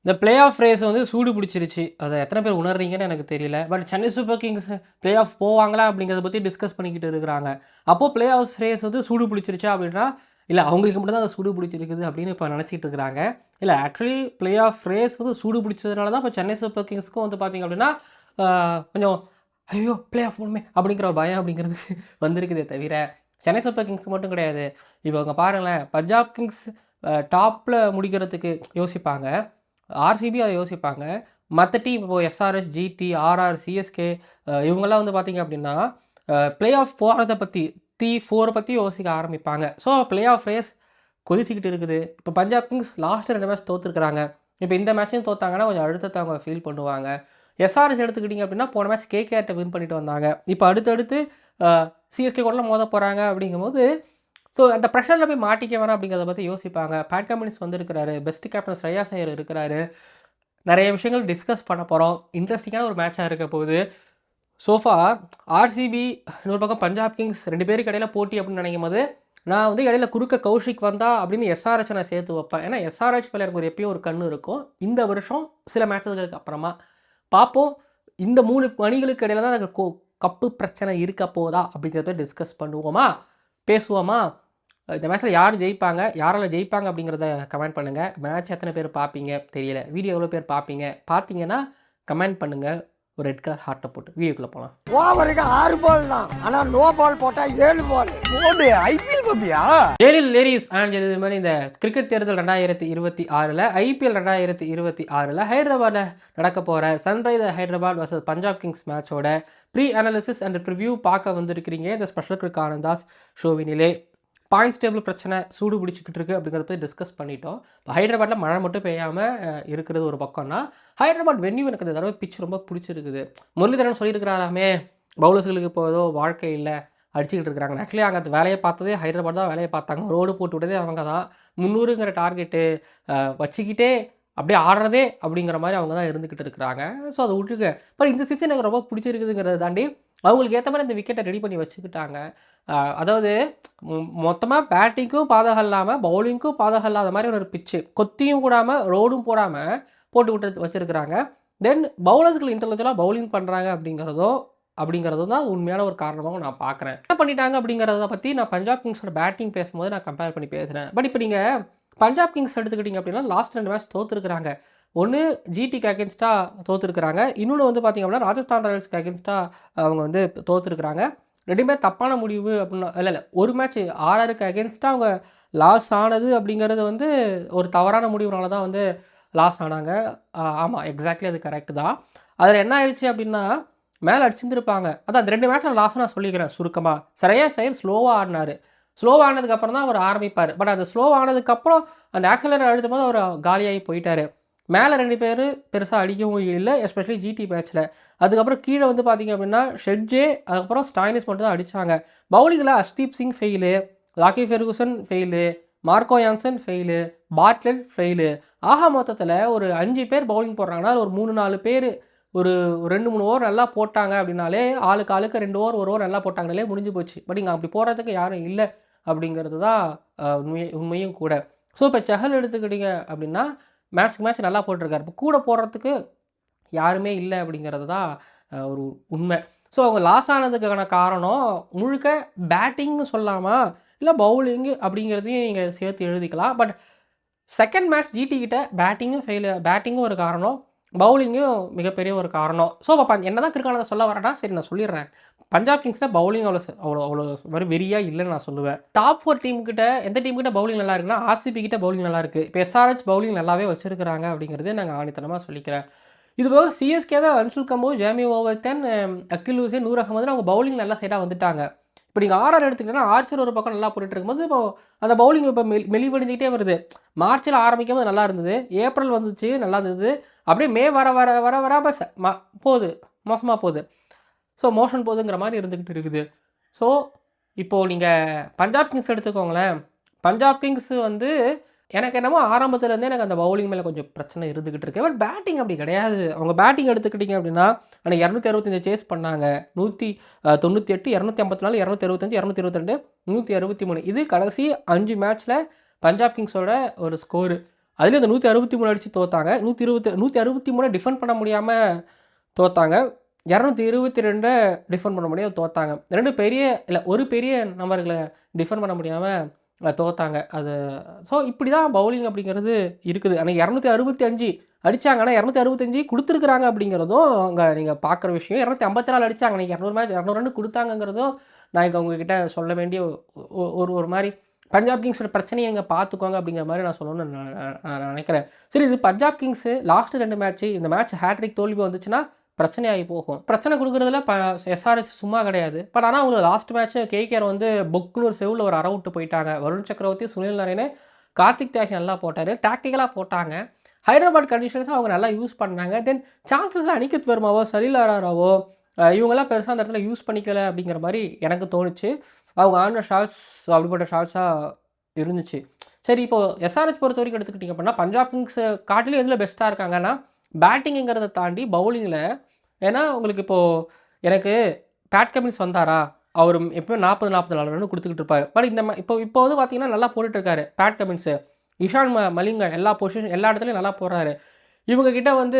இந்த play off race வந்து சூடு பிடிச்சிருச்சு. அத எத்தனை பேர் உணர்றீங்கன்னு எனக்கு தெரியல. But Chennai super Kings play off போவாங்களா அப்படிங்கிறத பத்தி டிஸ்கஸ் பண்ணிக்கிட்டு இருக்கிறாங்க. அப்போ பிளே ஆஃப் ரேஸ் வந்து சூடு பிடிச்சிருச்சா அப்படின்னா, இல்ல அவங்களுக்கு மட்டும் தான் அது சூடு பிடிச்சிருக்குது அப்படின்னு இப்ப நினைச்சிட்டு இருக்கிறாங்க. இல்ல ஆக்சுவலி பிளே ஆஃப் ரேஸ் வந்து சூடு பிடிச்சதுனால தான் இப்ப சென்னை சூப்பர் கிங்ஸ்க்கும் வந்து பார்த்தீங்க அப்படின்னா, ஆ கொஞ்சம் ஐயோ! பிளே ஆஃப் போணுமே அப்படிங்கிற ஒரு பயம் அப்படிங்கிறது வந்திருக்குதே தவிர, சென்னை சூப்பர் கிங்ஸ் மட்டும் கிடையாது. இப்போ இங்க பாருங்களேன், பஞ்சாப் கிங்ஸ் டாப்ல முடிக்கிறதுக்கு யோசிப்பாங்க. ஆர்சிபி அத யோசிப்பாங்க. மத்த டீம் இப்போ எஸ்ஆர்எச், ஜிடி, ஆர்ஆர், சிஎஸ்கே இவங்கலாம் வந்து பார்த்தீங்க அப்படின்னா, பிளே ஆஃப் போறத பத்தி 3, 4 பத்தி யோசிக்க ஆரம்பிப்பாங்க. ஸோ பிளே ஆஃப் ரேஸ் கொதிச்சுக்கிட்டு இருக்குது. இப்போ பஞ்சாப் கிங்ஸ் லாஸ்ட் 2 மேட்ச் தோத்துருக்காங்க. இப்போ இந்த மேட்சையும் தோத்தாங்கன்னா கொஞ்சம் அழுத்தத்த அவங்க ஃபீல் பண்ணுவாங்க. எஸ்ஆர்எச் எடுத்துக்கிட்டீங்க அப்படின்னா, போன மேட்ச் கேகேஆர்ட்ட வின் பண்ணிட்டு வந்தாங்க. இப்போ அடுத்தடுத்து அ சிஎஸ்கே கூடலாம் மோத போறாங்க அப்படிங்கும்போது, ஸோ அந்த ப்ரெஷர்ல போய் மாட்டிக்க வேணாம் அப்படிங்கிறத பத்தி யோசிப்பாங்க. பேட் கமின்ஸ் வந்திருக்கிறாரு. பெஸ்ட் கேப்டன் ஸ்ரேயாஸ் ஐயர் இருக்கிறாரு. நெறைய விஷயங்கள் டிஸ்கஸ் பண்ண போறோம். இன்ட்ரஸ்டிங்கான ஒரு மேட்சா இருக்க போகுது. சோ ஃபார் ஆர்சிபி இன்னொரு பக்கம் பஞ்சாப் கிங்ஸ் 2 பேருக்கு இடையில போட்டி அப்படின்னு நினைக்கும்போது, நான் வந்து இடையில குறுக்க கௌஷிக் வந்தா அப்படின்னு எஸ்ஆர்எச்ச நான் சேர்த்து வைப்பேன். ஏன்னா எஸ்ஆர்எச் மேல எனக்கு எப்பயும் ஒரு கண்ணு இருக்கும். இந்த வருஷம் சில மேட்சுகளுக்கு அப்புறமா பார்ப்போம். இந்த 3 அணிகளுக்கு இடையில தான் எனக்கு கப்பு பிரச்சனை இருக்க போதா அப்படிங்கிறத டிஸ்கஸ் பண்ணுவோமா? பேசுவோமா? இந்த மேட்ச்ல யார் ஜெயிப்பாங்க? யாரால ஜெயிப்பாங்க அப்படிங்கிறத கமெண்ட் பண்ணுங்க. மேட்ச் எத்தனை பேர் பார்ப்பீங்க தெரியல. வீடியோ எவ்வளோ பேர் பார்ப்பீங்க? பார்த்தீங்கன்னா கமெண்ட் பண்ணுங்க. ஒரு ரெட் கலர் ஹார்ட்ட போட்டு வீடியோக்குள்ள போலாம். ஓவருக்கு 6 பால் தான். ஆனா நோ பால் போட்டா 7 பால். ஓடு ஐபிஎல் பப்பியா? ஏலில் லேடிஸ் அண்ட் இது மாதிரி இந்த கிரிக்கெட் தேர்தல் 2026ல ஐபிஎல் 2026ல ஹைதராபாத்ல நடக்க போற sunriser Hyderabad versus Punjab kings மேட்சோட ப்ரீ அனாலிசிஸ் அண்ட் ப்ரிவ்யூ பார்க்க வந்திருக்கிறீங்க இந்த ஸ்பெஷல் கிரிக் ஆனந்தாஸ் ஷோவினிலே. பாயிண்ட்ஸ் டேபிள் பிரச்சனை சூடு பிடிச்சிக்கிட்டு இருக்குது அப்படிங்கிறத பற்றி டிஸ்கஸ் பண்ணிட்டோம். இப்போ ஹைதராபாத்தில் மழை மட்டும் பெய்யாமல் இருக்கிறது ஒரு பக்கம்னா, ஹைதராபாத் வென்யூ எனக்கு இந்த தடவை பிச் ரொம்ப பிடிச்சிருக்குது. முரளிதரன் சொல்லியிருக்கிறாராமே, பவுலர்ஸ்களுக்கு இப்போ ஏதோ வாழ்க்கை இல்லை அடிச்சுக்கிட்டு இருக்கிறாங்க. ஆக்சுவலி அங்கே அந்த வேலையை பார்த்ததே ஹைதராபாத் தான் வேலையை பார்த்தாங்க. ரோடு போட்டு விட்டதே அவங்க தான். 300ங்கிற டார்கெட்டு வச்சுக்கிட்டே அப்படியே ஆடுறதே அப்படிங்கிற மாதிரி அவங்க தான் இருந்துக்கிட்டு இருக்கிறாங்க. ஸோ அதை விட்டுருங்க. பட் இந்த சீசன் எனக்கு ரொம்ப பிடிச்சிருக்குதுங்கிறத தாண்டி அவங்களுக்கு ஏற்ற மாதிரி அந்த விக்கெட்டை ரெடி பண்ணி வச்சுக்கிட்டாங்க. அதாவது மொத்தமாக பேட்டிங்க்கும் பாதகம் இல்லாமல் பவுலிங்க்கும் பாதகம் இல்லாத மாதிரி ஒரு பிச்சு கொத்தியும் கூடாமல் ரோடும் போடாமல் போட்டு விட்டு வச்சுருக்கிறாங்க. தென் பவுலர்ஸ்கள் இன்டெலிஜென்ட்டாக பவுலிங் பண்ணுறாங்க அப்படிங்கிறதும் தான் உண்மையான ஒரு காரணமாகவும் நான் பார்க்குறேன். என்ன பண்ணிட்டாங்க அப்படிங்கிறத பற்றி நான் பஞ்சாப் கிங்ஸோட பேட்டிங் பேசும்போது நான் கம்பேர் பண்ணி பேசுகிறேன். பட் இப்போ நீங்கள் பஞ்சாப் கிங்ஸ் எடுத்துக்கிட்டிங்க அப்படின்னா லாஸ்ட் 2 மேட்ச் தோற்றுருக்குறாங்க. ஒன்று ஜிடிக்கு அகேன்ஸ்டாக தோற்றுருக்குறாங்க. இன்னொன்று வந்து பார்த்திங்க அப்படின்னா ராஜஸ்தான் ராயல்ஸ்க்கு அகேன்ஸ்டாக அவங்க வந்து தோற்றுருக்குறாங்க. 2மே தப்பான முடிவு அப்படின்னா இல்லை ஒரு மேட்ச் ஆர்ஆருக்கு அகேன்ஸ்டாக அவங்க லாஸ் ஆனது அப்படிங்கிறது வந்து ஒரு தவறான முடிவுனால தான் வந்து லாஸ் ஆனாங்க. ஆமாம் எக்ஸாக்ட்லி அது கரெக்டு தான். அதில் என்ன ஆயிடுச்சு அப்படின்னா மேலே அடிச்சிருந்துருப்பாங்க. அதான் அந்த 2 மேட்ச்சில் லாஸ்ட் நான் சொல்லிக்கிறேன் சுருக்கமாக. ஸ்ரேயாஸ் ஐயர் ஸ்லோவாக ஆடினார். ஸ்லோவாக ஆனதுக்கப்புறம் தான் அவர் ஆரம்பிப்பார். பட் அது ஸ்லோவாக ஆனதுக்கப்புறம் அந்த ஆக்சிலரேட்டர் அழுத்தும் போது அவர் காலியாகி போயிட்டார். மேலே 2 பேர் பெருசாக அடிக்கவும் இல்லை, எஸ்பெஷலி ஜிடி மேட்ச்சில். அதுக்கப்புறம் கீழே வந்து பார்த்திங்க அப்படின்னா ஷெட்ஜே அதுக்கப்புறம் ஸ்டாயினிஸ் மட்டும் தான் அடித்தாங்க. பவுலிங்கில் Arshdeep Singh fail, Lockie Ferguson fail, Marco Jansen fail, Bartlett fail. ஆகா மொத்தத்தில் ஒரு 5 பேர் பவுலிங் போடுறாங்கன்னா ஒரு 3, 4 பேர் ஒரு 2, 3 ஓவர் நல்லா போட்டாங்க அப்படின்னாலே ஆளுக்கு 2 ஓவர் 1 ஓவர் நல்லா போட்டாங்கனாலே முடிஞ்சு போச்சு. பட் இங்கே அப்படி போடுறதுக்கு யாரும் இல்லை அப்படிங்கிறது தான் உண்மையும் கூட. ஸோ இப்போ செஹல் எடுத்துக்கிட்டிங்க அப்படின்னா மேட்ச்க்கு மேட்ச் நல்லா போட்டிருக்காரு. இப்போ கூட போடுறதுக்கு யாருமே இல்லை அப்படிங்கிறது தான் ஒரு உண்மை. ஸோ அவங்க லாஸ் ஆனதுக்கான காரணம் முழுக்க பேட்டிங்னு சொல்லாமா இல்லை பவுலிங்கு அப்படிங்கிறதையும் நீங்கள் சேர்த்து எழுதிக்கலாம். பட் செகண்ட் மேட்ச் ஜிடி கிட்ட பேட்டிங்கும் ஒரு காரணம், பவுலிங்கும் மிகப்பெரிய ஒரு காரணம். ஸோ அப்போ என்ன தான் கிரிக்கானதை சொல்ல வரேன்னா சரி நான் சொல்லிடுறேன். பஞ்சாப் கிங்ஸில் பவுலிங் அவ்வளோ மாதிரி வெறியாக இல்லைன்னு நான் சொல்லுவேன். டாப் 4 டீம் கிட்ட எந்த டீம் கிட்ட பவுலிங் நல்லா இருக்குன்னா ஆர்சிபி கிட்ட பவுலிங் நல்லா இருக்குது. இப்போ எஸ்ஆர்எச் பவுலிங் நல்லாவே வச்சிருக்கிறாங்க அப்படிங்கிறதே நாங்கள் ஆணித்தனமாக சொல்லிக்கிறேன். இது போக சிஎஸ்கேவே அன்சுல் கம்போஸ், ஜேமி ஓவர்டன், அகில் ஹுசைன், நூர் அகமதுன்னு அவங்க பவுலிங் நல்லா சைடாக வந்துட்டாங்க. இப்போ நீங்கள் ஆர்ஆர் எடுத்துக்கிட்டீங்கன்னா ஆர்ச்சர் ஒரு பக்கம் நல்லா போட்டுட்டு இருக்கும்போது இப்போ அந்த பவுலிங் இப்போ மெலிவடைஞ்சிக்கிட்டே வருது. மார்ச்சில் ஆரம்பிக்கும் போது நல்லா இருந்தது, ஏப்ரல் வந்துச்சு நல்லா இருந்தது, அப்படியே மே வர போகுது மோசமாக போகுது. ஸோ மோஷன் போகுதுங்கிற மாதிரி இருந்துக்கிட்டு இருக்குது. ஸோ இப்போது நீங்கள் பஞ்சாப் கிங்ஸ் எடுத்துக்கோங்களேன். பஞ்சாப் கிங்ஸ் வந்து எனக்கு என்னமோ ஆரம்பத்துலேருந்தே எனக்கு அந்த பவுலிங் மேலே கொஞ்சம் பிரச்சனை இருந்துக்கிட்டு இருக்கு. பட் பேட்டிங் அப்படி கிடையாது. அவங்க பேட்டிங் எடுத்துக்கிட்டிங்க அப்படின்னா ஆனால் 265 சேஸ் பண்ணாங்க. 198, 254, 265, 222, 163. இது கடைசி 5 மேட்ச்சில் பஞ்சாப் கிங்ஸோட ஒரு ஸ்கோரு. அதுலேயும் அந்த 163 அடித்து தோத்தாங்க. 163 டிஃபெண்ட் பண்ண முடியாமல் தோத்தாங்க. 222 டிஃபெண்ட் பண்ண முடியாம தோத்தாங்க. 2 பெரிய இல்ல ஒரு பெரிய நம்பர்கள டிஃபெண்ட் பண்ண முடியாம தோத்தாங்க. அது ஸோ இப்படி தான் பவுலிங் அப்படிங்கிறது இருக்குது. ஆனா 265 அடிச்சாங்க. ஆனா 265 குடுத்துருக்காங்க அப்படிங்கிறதும் அங்க நீங்க பார்க்குற விஷயம். 254 அடிச்சாங்க. நீங்க 200 ரன் குடுத்தாங்கங்கிறதும் நான் இங்க உங்ககிட்ட சொல்ல வேண்டிய ஒரு மாரி பஞ்சாப் கிங்ஸோட பிரச்சனைய இங்க பார்த்துக்கோங்க அப்படிங்கிற மாரி நான் சொல்லணும்னு நான் நினைக்கிறேன். சரி, இது பஞ்சாப் கிங்ஸு லாஸ்ட் 2 மேட்ச்சு. இந்த மேட்ச் ஹேட்ரிக் தோல்வி வந்துச்சுன்னா பிரச்சனையாகி போகும். பிரச்சனை குடுக்குறதுல எஸ்ஆர்எச் சும்மா கிடையாது. பட் ஆனா அவங்க லாஸ்ட் மேட்ச் கேகேஆர் வந்து பொக்குன்னு ஒரு செவுல்ல ஒரு அரை விட்டு போயிட்டாங்க. வருண் சக்கரவர்த்தி, சுனில் நரேனு, கார்த்திக் தியாகி நல்லா போட்டாரு. டாக்டிக்கலா போட்டாங்க. ஹைதராபாத் கண்டிஷன்ஸை அவங்க நல்லா யூஸ் பண்ணாங்க. தென் சான்சஸ் அனிகேத் வர்மாவோ, சலில் அரோராவோ இவங்கெல்லாம் பெருசாக அந்த இடத்துல யூஸ் பண்ணிக்கல அப்படிங்கிற மாதிரி எனக்கு தோணுச்சு. அவங்க ஆடின ஷாட்ஸ் அப்படிப்பட்ட ஷாட்ஸாக இருந்துச்சு. சரி, இப்போது எஸ்ஆர்எச் பொறுத்த வரைக்கும் எடுத்துக்கிட்டிங்க அப்படின்னா பஞ்சாப் கிங்ஸ் காட்டிலும் எதில் பெஸ்ட்டாக இருக்காங்கன்னா பேட்டிங்குங்கிறத தாண்டி பவுலிங்கில். ஏன்னா உங்களுக்கு இப்போது எனக்கு பேட் கமின்ஸ் வந்தாரா, அவர் எப்போயும் 40-44 ரன் கொடுத்துக்கிட்டு இருப்பார். பட் இந்த இப்போ வந்து பார்த்தீங்கன்னா நல்லா போட்டுட்ருக்காரு பேட் கமின்ஸு. இஷான் மலிங்க எல்லா பொசிஷன் எல்லா இடத்துலையும் நல்லா போடுறாரு. இவங்க கிட்ட வந்து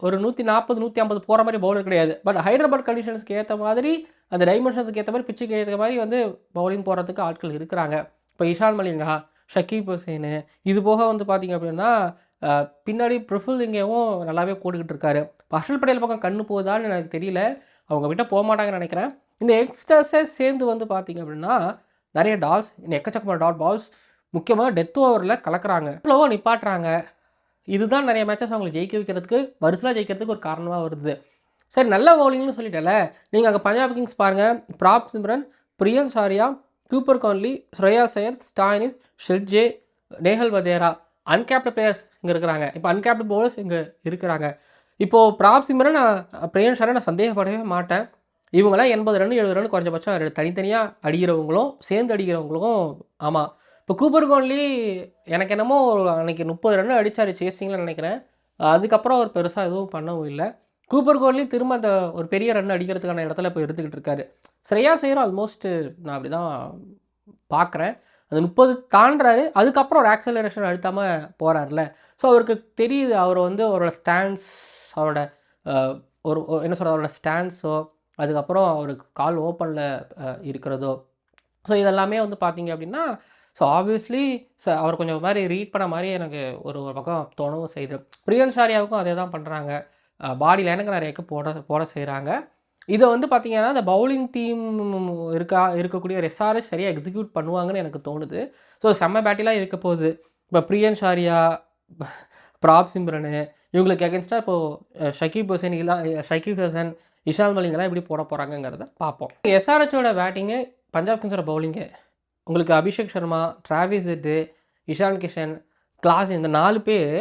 ஒரு 140, 150 போகிற மாதிரி பவுலர் கிடையாது. பட் ஹைதராபாத் கண்டிஷன்ஸ்க்கு ஏற்ற மாதிரி, அந்த டைமென்ஷன்ஸுக்கு ஏற்ற மாதிரி, பிச்சுக்கு ஏற்ற மாதிரி வந்து பவுலிங் போடுறதுக்கு ஆட்கள் இருக்கிறாங்க. இப்போ இஷான் மலிங்கா, ஷக்கீப் ஹுசேனு, இது போக வந்து பார்த்திங்க அப்படின்னா பின்னாடி பிரஃபுல் இங்கேயும் நல்லாவே போட்டுக்கிட்டு இருக்காரு. ஹர்ஷல் பட்டேல் பக்கம் கண்ணு போகுதான்னு எனக்கு தெரியல. அவங்க விட்ட போக மாட்டாங்கன்னு நினைக்கிறேன். இந்த யங்ஸ்டர்ஸே சேர்ந்து வந்து பார்த்திங்க அப்படின்னா நிறைய டால்ஸ், எக்கச்சக்கமான டாட் பால்ஸ், முக்கியமாக டெத் ஓவரில் கலக்கிறாங்க, எவ்வளவோ நிப்பாட்டுறாங்க. இதுதான் நிறைய மேட்சஸ் அவங்களை ஜெயிக்க வைக்கிறதுக்கு, வரிசலாக ஜெயிக்கிறதுக்கு ஒரு காரணமாக வருது. சரி, நல்ல பவுலிங்னு சொல்லிட்டேன்ல. நீங்கள் அங்கே பஞ்சாப் கிங்ஸ் பாருங்கள். Prabh Simran, Priyansh Arya, Cooper Connolly, Shreyas Iyer, Stoinis, ஷெல்ஜே, நேஹல் வதேரா, அன்கேப்டு பிளேயர்ஸ் இங்கே இருக்கிறாங்க. இப்போ அன்கேப்டு பவுலர்ஸ் இங்கே இருக்கிறாங்க. இப்போது பிராப் சிம்ரன், பிரியன் சாரியா நான் சந்தேகப்படவே மாட்டேன். இவங்களாம் 80 ரன் 70 ரன் குறைஞ்சபட்சம் தனித்தனியாக அடிக்கிறவங்களும் சேர்ந்து அடிக்கிறவங்களும். ஆமாம், இப்போ கூப்பர் கான்லி எனக்கு என்னமோ அன்றைக்கி 30 ரன் அடித்தார் சேசிங்கில் நினைக்கிறேன். அதுக்கப்புறம் அவர் பெருசாக எதுவும் பண்ணவும் இல்லை. கூப்பர் கான்லி திரும்ப அந்த ஒரு பெரிய ரன் அடிக்கிறதுக்கான இடத்துல இப்போ எடுத்துக்கிட்டு இருக்காரு. ஸ்ரேயாஸ் ஐயரும் ஆல்மோஸ்ட்டு நான் அப்படி தான் பார்க்குறேன். அந்த 30 தாண்டுறாரு. அதுக்கப்புறம் ஒரு ஆக்சலரேஷன் அழுத்தாமல் போகிறார்ல. ஸோ அவருக்கு தெரியுது, அவர் வந்து அவரோட ஸ்டாண்ட்ஸ், அவரோட ஒரு என்ன சொல்கிறது, அவரோட ஸ்டாண்ட்ஸோ, அதுக்கப்புறம் அவருக்கு கால் ஓப்பனில் இருக்கிறதோ, ஸோ இதெல்லாமே வந்து பார்த்தீங்க அப்படின்னா, ஸோ ஆப்வியஸ்லி அவர் கொஞ்சம் மாதிரி ரீட் பண்ண மாதிரி எனக்கு ஒரு பக்கம் தோணவும் செய்யுது. பிரியன் சாரியாவுக்கும் அதே தான் பண்ணுறாங்க. பாடியில் எனக்கு நிறைய போட செய்கிறாங்க. இதை வந்து பார்த்திங்கன்னா இந்த பவுலிங் டீம் இருக்கக்கூடிய ஒரு எஸ்ஆர்எஸ் சரியாக எக்ஸிக்யூட் பண்ணுவாங்கன்னு எனக்கு தோணுது. ஸோ செம்ம பேட்டிலாக இருக்க போகுது. இப்போ பிரியன் சாரியா, பிராப் சிம்ரனு இவங்களுக்கு அகேன்ஸ்டாக இப்போது ஷக்கீப் ஹசன், இஷான் மலிங்கெல்லாம் எப்படி போட போகிறாங்கங்கிறத பார்ப்போம். எஸ்ஆர்எச்சோட பேட்டிங்கு, பஞ்சாப் கிங்ஸோட பவுலிங்கு, உங்களுக்கு Abhishek Sharma, Travis Head, Ishan Kishan, Klaas, இந்த 4 பேர்.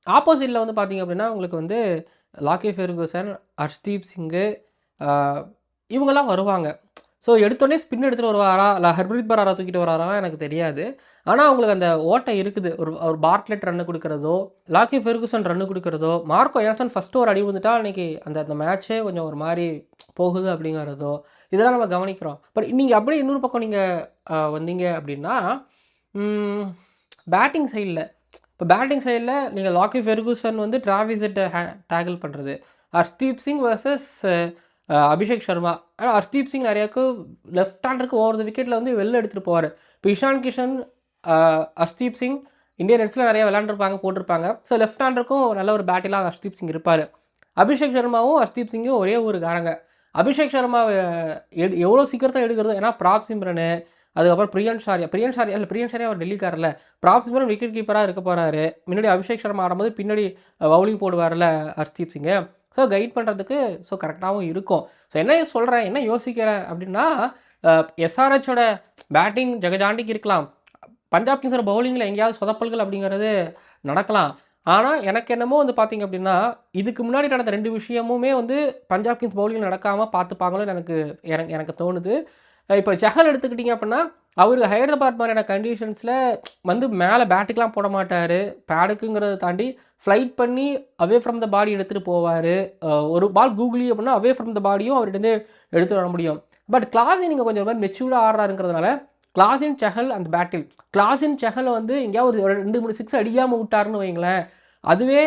ஆப்போசிட்டில் வந்து பார்த்திங்க அப்படின்னா உங்களுக்கு வந்து லாக்கி ஃபெர்குசன், ஹர்ஷ்தீப் சிங்கு, இவங்கெல்லாம் வருவாங்க. ஸோ எடுத்தோடனே ஸ்பின் எடுத்துகிட்டு வருவாரா, இல்லை ஹர்ப்ரீத் பராரா தூக்கிட்டு வராராலாம் எனக்கு தெரியாது. ஆனால் அவங்களுக்கு அந்த ஓட்டை இருக்குது. ஒரு பார்ட்லெட் ரன்னு கொடுக்குறதோ, லாக்கி ஃபெர்குசன் ரன்னு கொடுக்குறதோ, மார்க்கோ ஏன்சன் ஃபஸ்ட்டு ஒரு அடி விழுந்துட்டா அன்றைக்கி அந்த மேட்ச்சே கொஞ்சம் ஒரு மாதிரி போகுது அப்படிங்கிறதோ, இதெல்லாம் நம்ம கவனிக்கிறோம். பட் நீங்கள் அப்படியே இன்னொரு பக்கம் நீங்கள் வந்தீங்க அப்படின்னா பேட்டிங் சைடில், இப்போ பேட்டிங் சைடில் நீங்கள் லாக்கி ஃபெர்குசன் வந்து டிராவிஸ் ஹெட்டை டேக்கிள் பண்ணுறது, ஹர்ஷ்தீப் சிங் வர்சஸ் அபிஷேக் சர்மா. ஆனால் ஹர்ஷ்தீப் சிங் நிறையாக்கு லெஃப்ட் ஹேண்டருக்கு ஓவர் த விக்கெட்டில் வந்து வெளில எடுத்துகிட்டு போவார். இப்போ இஷான் கிஷன், ஹர்ஷ்தீப் சிங் இந்தியன் நெட்ஸில் நிறையா விளாண்டுருப்பாங்க, போட்டிருப்பாங்க. ஸோ லெஃப்ட் ஹேண்டருக்கும் நல்ல ஒரு பேட்டிலாக ஹர்ஷ்தீப் சிங் இருப்பார். அபிஷேக் சர்மாவும் ஹர்ஷ்தீப் சிங்கும் ஒரே ஒரு காரங்க. அபிஷேக் சர்மாவை எவ்வளோ சீக்கிரத்தில் எடுக்கிறது, ஏன்னா பிராப் சிம்ரனு, அதுக்கப்புறம் பிரியன் ஷாரியா அவர் டெல்லிக்காரில், பிராப் சிம்ரன் விக்கெட் கீப்பராக இருக்க போகிறாரு. முன்னாடி அபிஷேக் சர்மா ஆடும்போது பின்னாடி பவுலிங் போடுவார்ல ஹர்ஷ்தீப் சிங்கு. ஸோ கைட் பண்ணுறதுக்கு ஸோ கரெக்டாகவும் இருக்கும். ஸோ என்ன யோசிக்கிறேன் அப்படின்னா, எஸ்ஆர்எச்சோட பேட்டிங் ஜெகஜாண்டிக்கு இருக்கலாம், பஞ்சாப் கிங்ஸோட பவுலிங்கில் எங்கேயாவது சொதப்பல்கள் அப்படிங்கிறது நடக்கலாம். ஆனால் எனக்கு என்னமோ வந்து பார்த்திங்க அப்படின்னா, இதுக்கு முன்னாடி நடந்த 2 விஷயமுமே வந்து பஞ்சாப் கிங்ஸ் பவுலிங் நடக்காமல் பார்த்துப்பாங்களோன்னு எனக்கு தோணுது. இப்போ சஹல் எடுத்துக்கிட்டிங்க அப்படின்னா, அவர் ஹைதராபாத் மாதிரியான கண்டிஷன்ஸில் வந்து மேலே பேட்டுக்கெலாம் போட மாட்டார். பேடுக்குங்கிறத தாண்டி ஃப்ளைட் பண்ணி அவே ஃப்ரம் த பாடி எடுத்துகிட்டு போவார். ஒரு பால் கூகுளி அப்படின்னா அவே ஃப்ரம் த பாடியும் அவர்கிட்ட எடுத்துகிட்டு வர முடியும். பட் கிளாஸை நீங்கள் கொஞ்சம் மாதிரி மெச்சூர்டாக ஆடுறாருங்கிறதுனால கிளாசின் செஹல் அண்ட் பேட்டில். கிளாசின் செஹல் வந்து எங்கேயாவது ஒரு 2, 3 சிக்ஸ் அடிக்காமல் விட்டாருன்னு வைங்களேன், அதுவே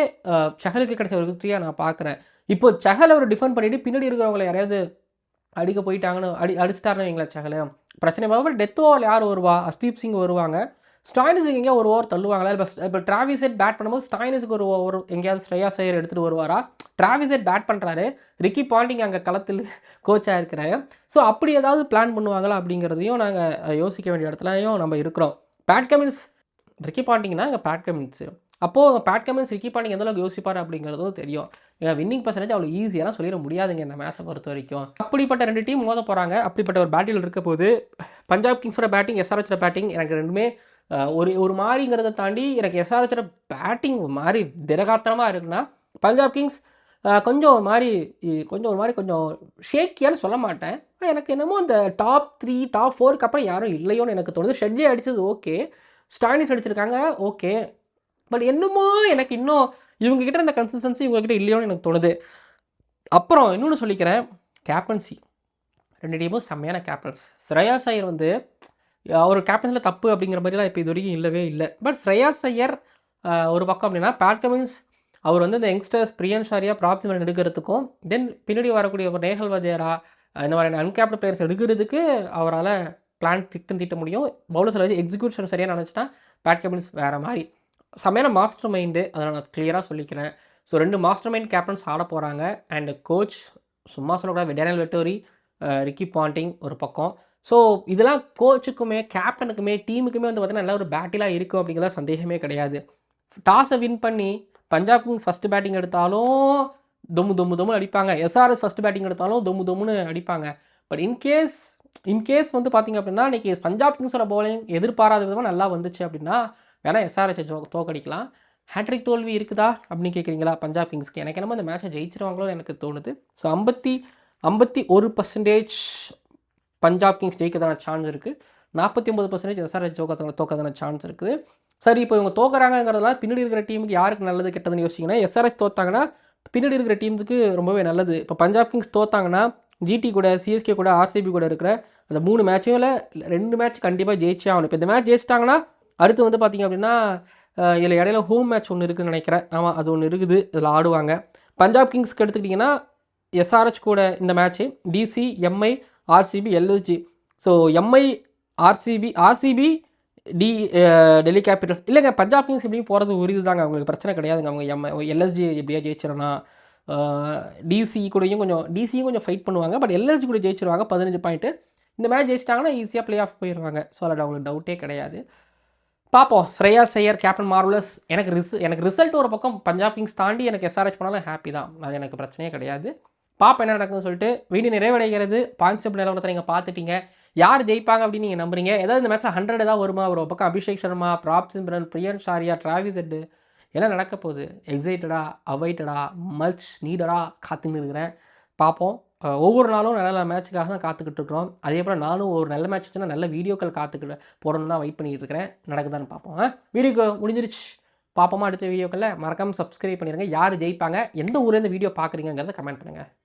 செஹலுக்கு கிடைச்ச ஒரு விக்டரியாக நான் பார்க்குறேன். இப்போ செஹல் அவர் டிஃபெண்ட் பண்ணிவிட்டு பின்னாடி இருக்கிறவங்கள யாரையாவது அடிக்க போயிட்டாங்கன்னு அடிச்சிட்டாருன்னு வைங்களேன் செஹல், பிரச்சனை இல்லாமல் டெத் ஓவரில் யார் வருவா? ஹர்தீப் சிங் வருவாங்க. ஸ்டாயினிஸுக்கு எங்கேயா ஒரு ஓவர் தள்ளுவாங்களா? இப்போ டிராவிஸ் ஹெட் பேட் பண்ணும்போது ஸ்டாயினிஸுக்கு ஒரு ஓவர் எங்கேயாவது ஸ்ரேயாஸ் ஐயர் எடுத்துகிட்டு வருவாரா? டிராவிஸ் ஹெட் பேட் பண்ணுறாரு, ரிக்கி பாண்டிங் அங்கே களத்தில் கோச்சாக இருக்கிறாரு. ஸோ அப்படி ஏதாவது பிளான் பண்ணுவாங்களா அப்படிங்கிறதையும் நாங்கள் யோசிக்க வேண்டிய இடத்துலையும் நம்ம இருக்கிறோம். பேட் கமின்ஸ் ரிக்கி பாண்டிங்னா இங்கே பேட் கமின்ஸு. அப்போது பேட் கமின்ஸ் ரிக்கி பாண்டிங் எந்தளவுக்கு யோசிப்பார் அப்படிங்கிறதும் தெரியும். வின்னிங் பர்சன்டேஜ் அவ்வளோ ஈஸியாக சொல்லிட முடியாதுங்க இந்த மேட்சை பொறுத்த வரைக்கும். அப்படிப்பட்ட 2 டீம் மோத போகிறாங்க. அப்படிப்பட்ட ஒரு பேட்டில் இருக்க போது பஞ்சாப் கிங்ஸோட பேட்டிங், எஸ்ஆர்ஹெச்சோட பேட்டிங் எனக்கு ரெண்டுமே ஒரு மாதிரிங்கிறத தாண்டி எனக்கு எஸ்ஆர்ஹெச்சோட பேட்டிங் ஒரு மாதிரி திடகாத்திரமாக இருக்குன்னா, பஞ்சாப் கிங்ஸ் கொஞ்சம் ஒரு மாதிரி கொஞ்சம் ஷேக்கியான்னு சொல்ல மாட்டேன். எனக்கு என்னமோ அந்த டாப் 3, டாப் 4க்கு அப்புறம் யாரும் இல்லையோன்னு எனக்கு தோணுது. ஷெட்லி அடித்தது ஓகே, ஸ்டாயினிஸ் அடிச்சிருக்காங்க ஓகே, பட் என்னமோ எனக்கு இன்னும் இவங்ககிட்ட இந்த கன்சிஸ்டன்சி இவங்ககிட்ட இல்லையோன்னு எனக்கு தோணுது. அப்புறம் இன்னொன்று சொல்லிக்கிறேன், கேப்டன்சி. 2 டீமும் செம்மையான கேப்டன்ஸ். ஸ்ரேயாஸ் ஐயர் வந்து அவர் கேப்டன்ஸில் தப்பு அப்படிங்கிற மாதிரிலாம் இப்போ இது வரைக்கும் இல்லவே இல்லை. பட் ஸ்ரேயாஸ் ஐயர் ஒரு பக்கம் அப்படின்னா, பேட் கமின்ஸ் அவர் வந்து இந்த யங்ஸ்டர்ஸ் பிரியன் ஷாரியா, பிராப் சிம்ரன் எடுக்கிறதுக்கும், தென் பின்னாடி வரக்கூடிய ஒரு நேஹல் வஜேரா இந்த மாதிரியான அன்கேப்டு பிளேயர்ஸ் எடுக்கிறதுக்கு அவரால் பிளான் தீட்ட முடியும். பவுலர்ஸில் வச்சு எக்ஸிக்யூஷன் சரியாக நினச்சிட்டா பேட் கமின்ஸ் வேறு மாதிரி செம்மையான மாஸ்டர் மைண்டு. அதை நான் கிளியராக சொல்லிக்கிறேன். ஸோ 2 மாஸ்டர் மைண்ட் கேப்டன்ஸ் ஆட போகிறாங்க. அண்ட் கோச் சும்மா சொல்லக்கூடாது, டேனியல் வெட்டோரி, ரிக்கி பாண்டிங் ஒரு பக்கம். ஸோ இதெல்லாம் கோச்சுக்குமே கேப்டனுக்குமே டீமுக்குமே வந்து பார்த்தீங்கன்னா நல்லா ஒரு பேட்டிலாக இருக்கும் அப்படிங்கிறத சந்தேகமே கிடையாது. டாஸை வின் பண்ணி பஞ்சாப் கிங்ஸ் ஃபஸ்ட்டு பேட்டிங் எடுத்தாலும் தொம்மு அடிப்பாங்க. எஸ்ஆர்எஸ் ஃபஸ்ட்டு பேட்டிங் எடுத்தாலும் தொம்முன்னு அடிப்பாங்க. பட் இன்கேஸ் வந்து பார்த்திங்க அப்படின்னா இன்றைக்கி பஞ்சாப் கிங்ஸோட பவுலிங் எதிர்பாராத விதமாக நல்லா வந்துச்சு அப்படின்னா வேணால் எஸ்ஆர்எச்சை தோக்கடிக்கலாம். ஹேட்ரிக் தோல்வி இருக்குதா அப்படின்னு கேட்குறீங்களா பஞ்சாப் கிங்ஸ்க்கு? எனக்கு என்னமோ அந்த மேட்சை ஜெயிச்சிருவாங்களோன்னு எனக்கு தோணுது. ஸோ 51% பஞ்சாப் கிங்ஸ் ஜெயிக்கிறதான சான்ஸ் இருக்குது. 49% எஸ்ஆர்எச் தோக்கிறதான சான்ஸ் இருக்குது. சரி, இப்போ இவங்க தோக்குறாங்கிறதுலாம் பின்னாடி இருக்கிற டீமுக்கு யாருக்கு நல்லது கெட்டதுன்னு யோசிச்சிங்கன்னா, எஸ்ஆர்எச் தோத்தாங்கன்னா பின்னாடி இருக்கிற டீமுக்கு ரொம்பவே நல்லது. இப்போ பஞ்சாப் கிங்ஸ் தோத்தாங்கன்னா ஜிடி கூட, சிஎஸ்கே கூட, ஆர்சிபி கூட இருக்கிற அந்த 3 மேட்சும் 2 மேட்ச் கண்டிப்பாக ஜெயிச்சே ஆகணும். இப்போ இந்த மேட்ச் ஜெயிச்சிட்டாங்கன்னா அடுத்து வந்து பார்த்திங்க அப்படின்னா இதில் இடையில ஹோம் மேட்ச் ஒன்று இருக்குதுன்னு நினைக்கிறேன். ஆமாம், அது ஒன்று இருக்குது, இதில் ஆடுவாங்க. பஞ்சாப் கிங்ஸ்க்கு எடுத்துக்கிட்டிங்கன்னா எஸ்ஆர்எச் கூட இந்த match DC, MI, RCB, LSG. So MI, RCB Delhi Capitals இல்லைங்க. பஞ்சாப் கிங்ஸ் எப்படியும் போகிறது ஒரு இது தாங்க, அவங்களுக்கு பிரச்சனை கிடையாதுங்க. அவங்க எல்எஸ்ஜி எப்படியா ஜெயிச்சிடனா, டிசியும் கொஞ்சம் ஃபைட் பண்ணுவாங்க. பட் எல்எஸ்ஜி கூட ஜெயிச்சிருவாங்க 15 பாயிண்ட்டு. இந்த மேட்ச் ஜெயிச்சிட்டாங்கன்னா ஈஸியாக பிளே ஆஃப் போயிடுவாங்க. ஸோ அதில் அவங்களுக்கு டவுட்டே கிடையாது. பார்ப்போம். Shreyas Iyer captain marvellous. எனக்கு ரிசல்ட் ஒரு பக்கம் பஞ்சாப் கிங்ஸ் தாண்டி எனக்கு எஸ்ஆர்எச் பண்ணாலும் ஹாப்பி தான், அது எனக்கு பிரச்சனையே கிடையாது. பார்ப்போம் என்ன நடக்குதுன்னு சொல்லிட்டு. வீடியோ நிறைவடைகிறது. பாயிண்ட்ஸ் டேபிள் நிலவரத்தை நீங்கள் பார்த்துட்டீங்க. யார் ஜெயிப்பாங்க அப்படின்னு நீங்கள் நம்புறீங்க? ஏதாவது இந்த மேட்ச்சில் 100 ஏதாவது வருமா? ஒரு பக்கம் அபிஷேக் சர்மா, பிராப் சிம்ரன், பிரியன் ஷாரியா, டிராவிஸ் ஹெட் என்ன நடக்க போகுது? எக்ஸைட்டடா, அவைட்டடா, மச் நீடடா காத்துன்னு இருக்கிறேன். பார்ப்போம். ஒவ்வொரு நாளும் நல்ல நல்ல மேட்சுக்காக தான் காத்துக்கிட்டு இருக்கிறோம். அதே போல் நானும் ஒரு நல்ல மேட்ச் வச்சுன்னா நல்ல வீடியோக்கள் காத்துக்கிட்டு போகிறோன்னு தான் வெயிட் பண்ணிகிட்டு இருக்கிறேன். நடக்குதான்னு பார்ப்போம். வீடியோக்கு முடிஞ்சிருச்சு. பார்ப்போமா அடுத்த வீடியோக்களில். மறக்காமல் சப்ஸ்கிரைப் பண்ணிடுங்க. யார் ஜெயிப்பாங்க, எந்த ஊர்லேருந்து வீடியோ பார்க்குறீங்கிறத கமெண்ட் பண்ணுங்கள்.